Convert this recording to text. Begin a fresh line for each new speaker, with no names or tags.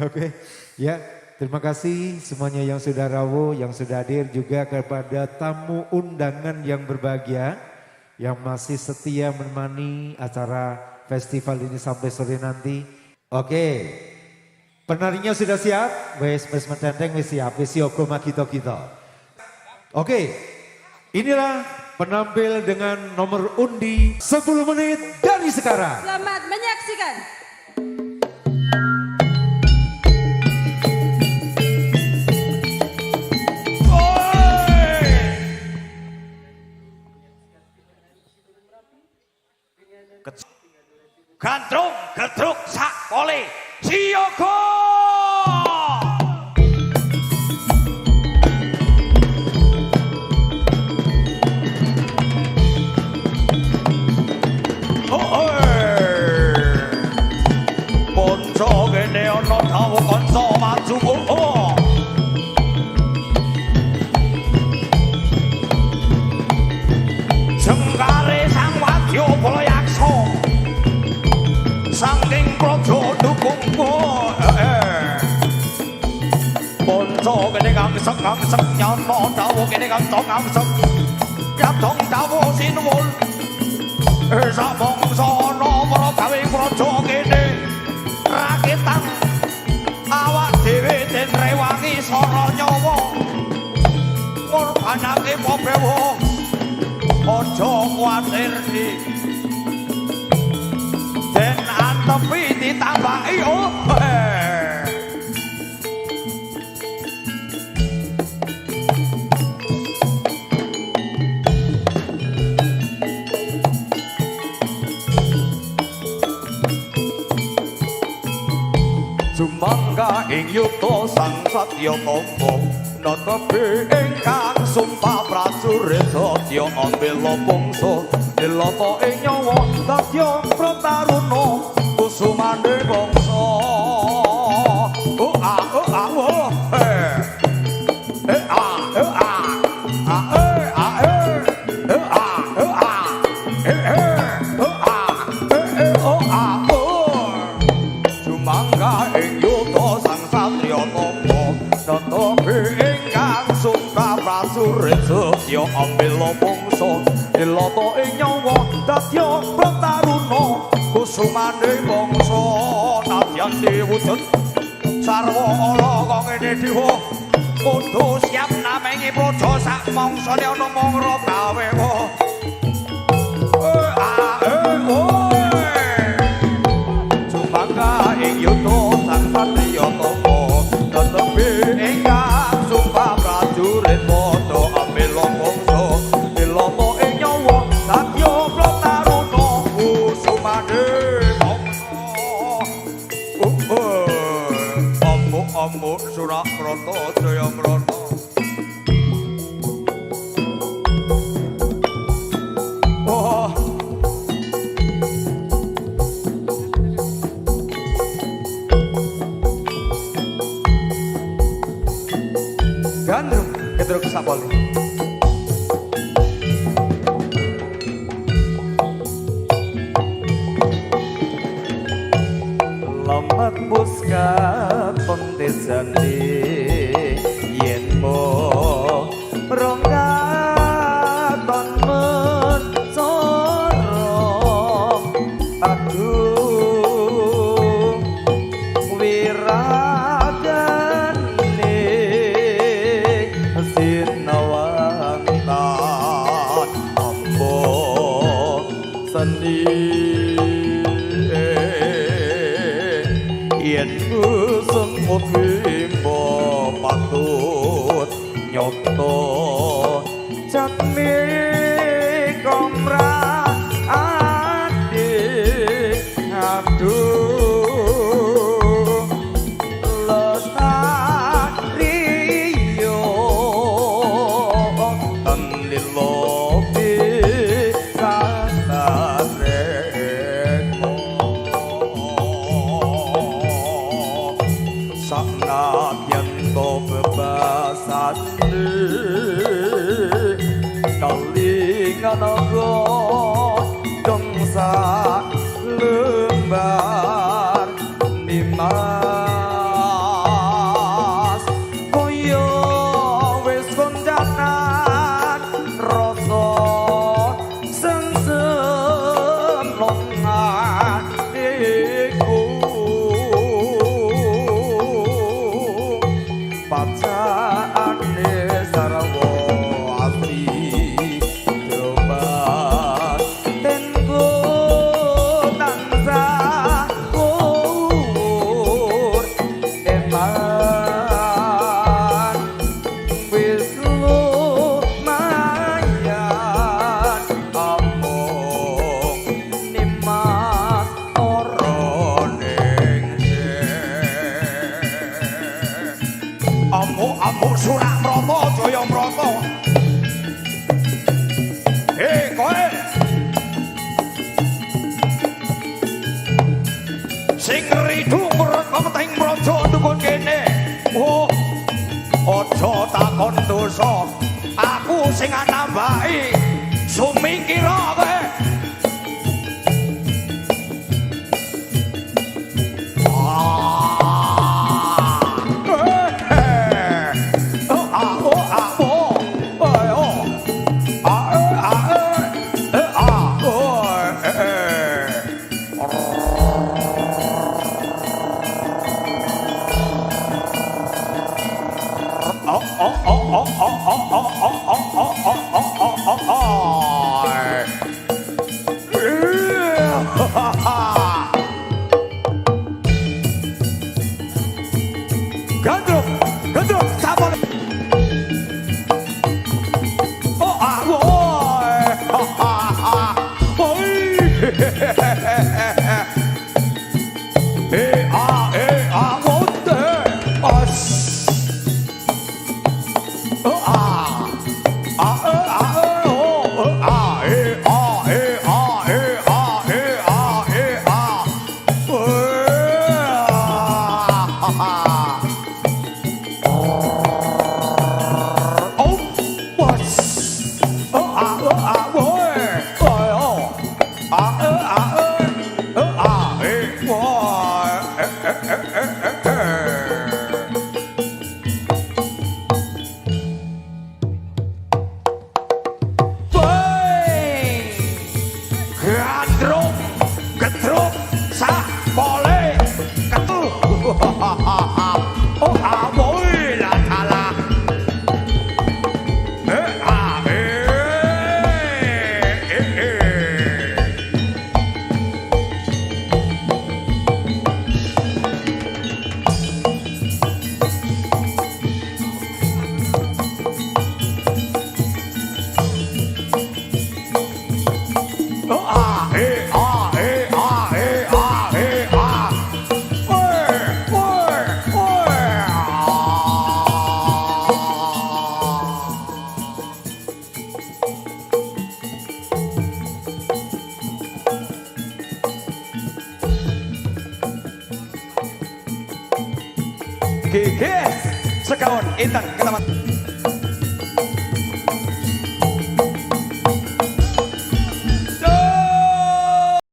Oke, ya terima kasih semuanya yang sudah rawuh, yang sudah hadir juga kepada tamu undangan yang berbahagia. Yang masih setia menemani acara festival ini sampai sore nanti. Oke, penarinya sudah siap? Wes mententeng wes siap, wes yogo magito kita. Oke, inilah penampil dengan nomor undi 10 menit dari sekarang.
Selamat menyaksikan.
Gandrung gedruk sak pole siyoga. Ponco gede ono tahu konco maju. Jenggare sang wadya bala yaksa. Sangking projo dukungku Ponco kene gangsek nyono dawu kene gangsek Yadong dawu sinuwun sak mangsa nomor gawe projo kene rakitan awak dhewe den rewangi sara nyawa ngorbanake pobewo aja kuwatir den antepi ditambaki Sumangga ing yuta sang satya tangga netepi ingkang sumpah prajurit satya ambela bangsa dilata ing nyawa dadya prataruna kusumane bangsa Sumangga ing yuta sang satya tangga netepi ingkang sumpah prajurit satya ambela bangsa dilata ing nyawa dadya prataruna kusumane bangsa nadyan diwujud sarwa ala kok ngene diwa kudu siap namengi praja sak mangsane ana mangra gawe Sumangga ing yuta sang satya tangga netepi ingkang sumpah prajurit padha ambela bangsa dilata ing nyawa dadya prataruna kusumane bangsa Amuk Surakrata Jayakrata Gandrung gedruk sapoli Lamat muskat pentesandi yen mo ronggaton mencoro aduh wiragane sinawantan ambo seni yen semut bimbo patut nyoto jatmi komra adik aduh lestariyo tenlilopi Sanadyanto bebasane kalingan aga dongsa lembar nimah Amuk surak mroto jaya mroto. Kowe. Sing ridu penting mrojo dukun kene. Oh. Aja takon dosa. Aku sing nambahi sumingkira kowe. Gandruk, gandruk, sabar. Gandruk, gedruk, sak pole, ketu. Oh aboy la tala. Geges sekawan intan kenaman.